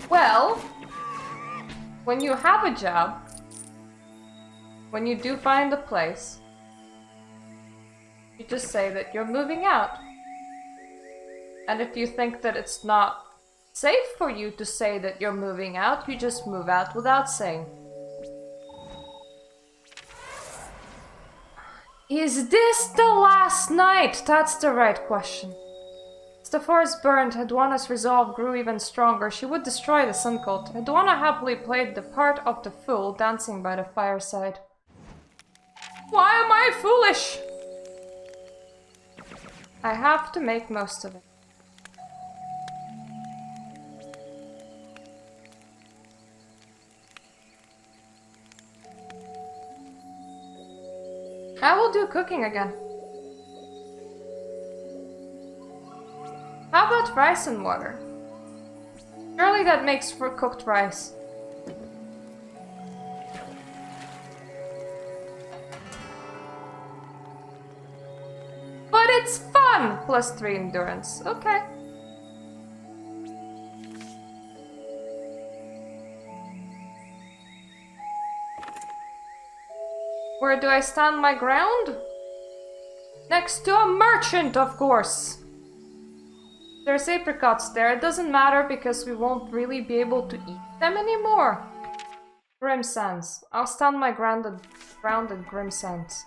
Well, when you have a job, when you do find a place, you just say that you're moving out. And if you think that it's not safe for you to say that you're moving out, you just move out without saying. Is this the last night? That's the right question. As the forest burned, Hedwana's resolve grew even stronger. She would destroy the sun cult. Hedwana happily played the part of the fool, dancing by the fireside. Why am I foolish? I have to make most of it. I will do cooking again. How about rice and water? Surely that makes for cooked rice. But it's fun! +3 endurance. Okay. Where do I stand my ground? Next to a merchant, of course! There's apricots there. It doesn't matter because we won't really be able to eat them anymore. Grim Sands. I'll stand my ground at Grim Sands.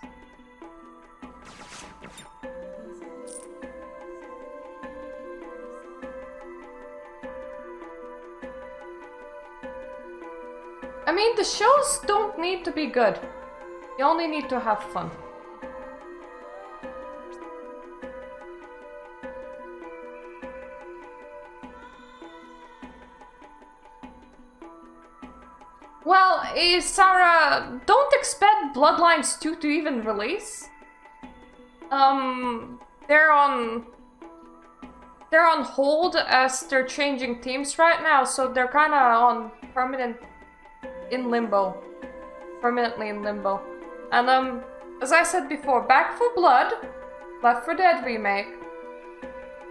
I mean, the shows don't need to be good. You only need to have fun. Well, Sarah, don't expect Bloodlines 2 to even release. They're on hold as they're changing teams right now, so they're kinda on permanently in limbo. And as I said before, Back 4 Blood, Left 4 Dead remake,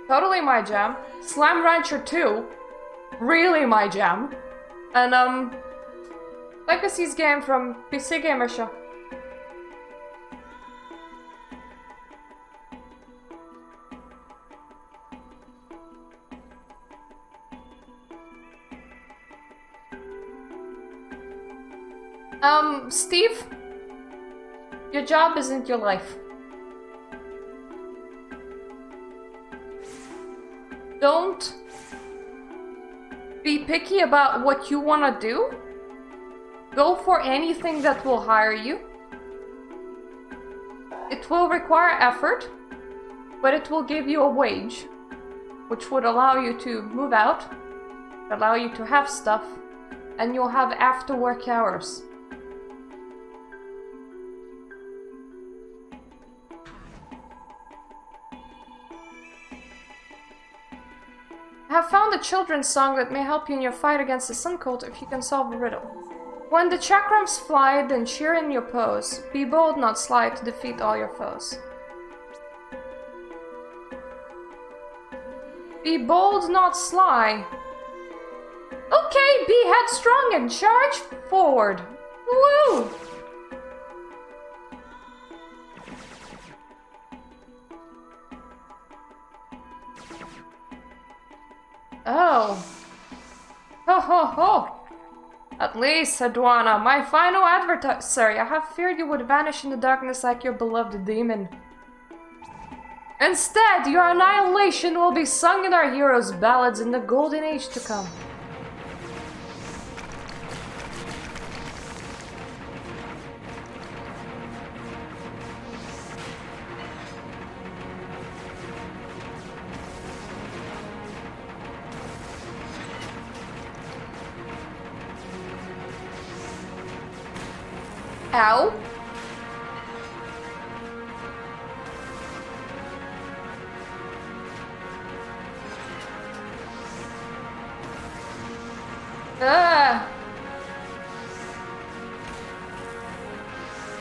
totally my jam. Slam Rancher 2, really my jam. And Legacy's game from PC Gamer Show. Steve, your job isn't your life. Don't be picky about what you want to do. Go for anything that will hire you. It will require effort, but it will give you a wage, which would allow you to move out, allow you to have stuff, and you'll have after work hours. I have found a children's song that may help you in your fight against the Sun Cult if you can solve a riddle. When the chakrams fly, then cheer in your pose. Be bold, not sly, to defeat all your foes. Be bold, not sly. Okay, be headstrong and charge forward. Woo! Oh. Ho ho ho. At least, Hedwana, my final adversary, I have feared you would vanish in the darkness like your beloved demon. Instead, your annihilation will be sung in our heroes' ballads in the golden age to come. Ow.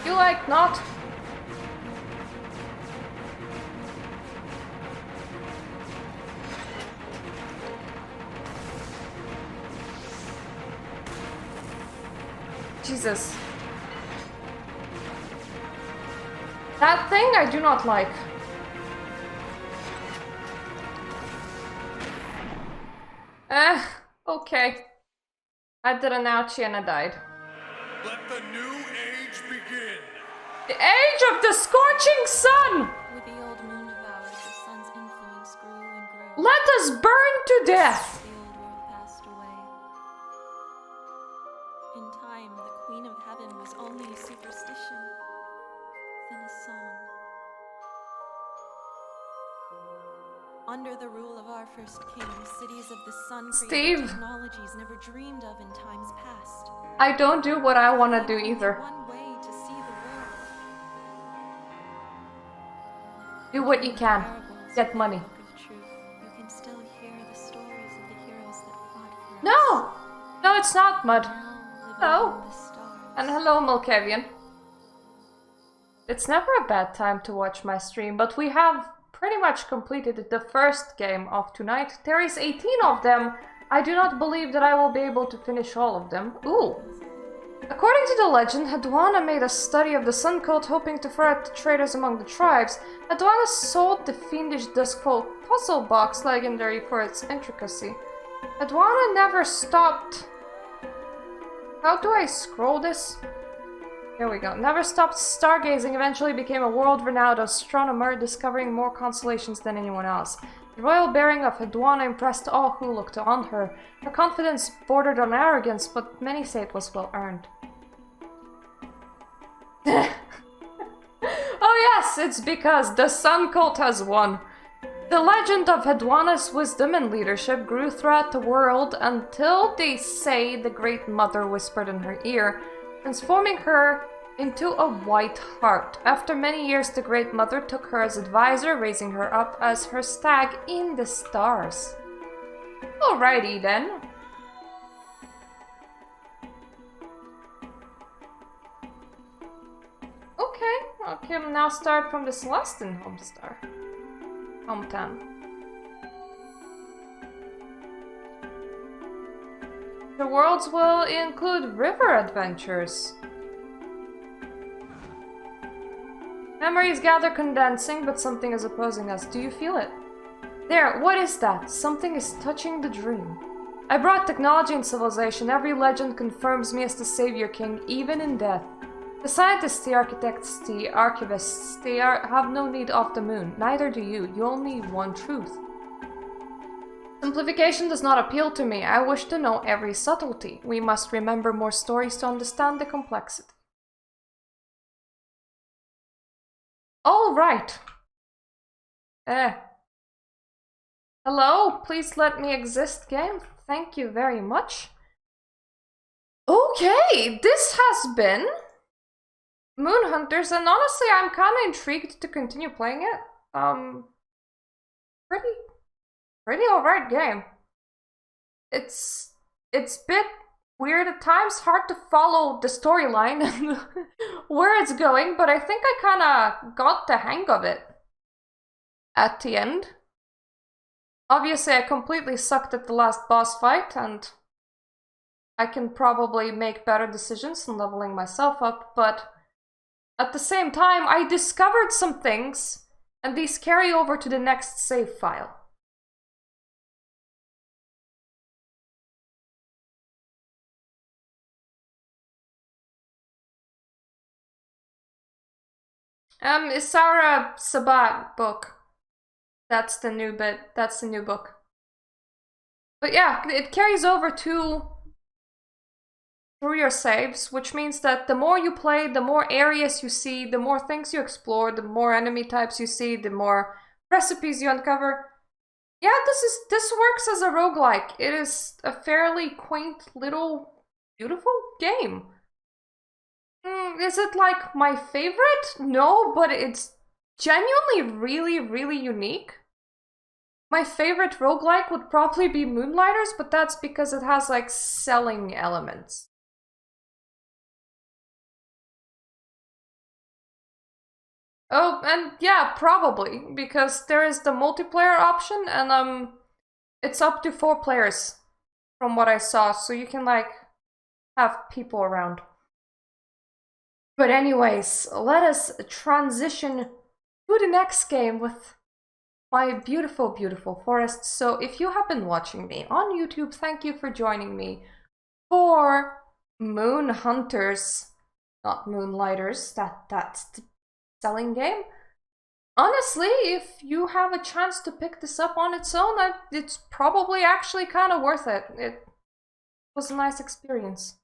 You like not? Jesus. That thing I do not like. Okay. I did an ouchie and I died. Let the new age begin. The age of the scorching sun! With the old moon devoured, the sun's influence grew and grew. Let us burn to death! The old world passed away. In time, the Queen of Heaven was only a superstition, then a song. Under the rule of our first king, cities of the sun created technologies never dreamed of in times past. I don't do what I want to do either. One way to see the world. Do what you can. Get money. Book of truth, you can still hear the stories of the heroes that fought for us. No! No, it's not mud. Now, Hello. living in the stars. And hello, Milkevian. It's never a bad time to watch my stream, but we have pretty much completed the first game of tonight. There is 18 of them. I do not believe that I will be able to finish all of them. Ooh. According to the legend, Hedwana made a study of the Sun Cult, hoping to ferret the traitors among the tribes. Hedwana sold the fiendish Duskfall puzzle box, legendary for its intricacy. Hedwana never stopped... How do I scroll this? Here we go. Never stopped stargazing, eventually became a world-renowned astronomer, discovering more constellations than anyone else. The royal bearing of Hedwana impressed all who looked on her. Her confidence bordered on arrogance, but many say it was well-earned. Oh yes, it's because the Sun Cult has won. The legend of Hedwana's wisdom and leadership grew throughout the world until, they say, the Great Mother whispered in her ear, transforming her into a white hart. After many years, the Great Mother took her as advisor, raising her up as her stag in the stars. Alrighty then. Okay, I'll now start from the Celestine hometown. The worlds will include river adventures. Memories gather condensing, but something is opposing us. Do you feel it? There, what is that? Something is touching the dream. I brought technology and civilization. Every legend confirms me as the savior king, even in death. The scientists, the architects, the archivists, have no need of the moon. Neither do you. You only want truth. Simplification does not appeal to me. I wish to know every subtlety. We must remember more stories to understand the complexity. All right. Hello, please let me exist, game. Thank you very much. Okay, this has been Moon Hunters, and honestly, I'm kind of intrigued to continue playing it. Pretty alright game. It's a bit weird at times, hard to follow the storyline and where it's going, but I think I kind of got the hang of it at the end. Obviously, I completely sucked at the last boss fight, and I can probably make better decisions in leveling myself up, but at the same time, I discovered some things, and these carry over to the next save file. Isara Sabat book. That's the new bit. That's the new book. But yeah, it carries over through your saves, which means that the more you play, the more areas you see, the more things you explore, the more enemy types you see, the more recipes you uncover. Yeah, this works as a roguelike. It is a fairly quaint little beautiful game. Is it like my favorite? No, but it's genuinely really, really unique. My favorite roguelike would probably be Moonlighters, but that's because it has like selling elements. Oh, and yeah, probably, because there is the multiplayer option, and it's up to 4 players from what I saw, so you can like have people around. But anyways, let us transition to the next game with my beautiful, beautiful forest. So if you have been watching me on YouTube, thank you for joining me for Moon Hunters, not Moonlighters. That's the selling game. Honestly, if you have a chance to pick this up on its own, it's probably actually kind of worth it. It was a nice experience.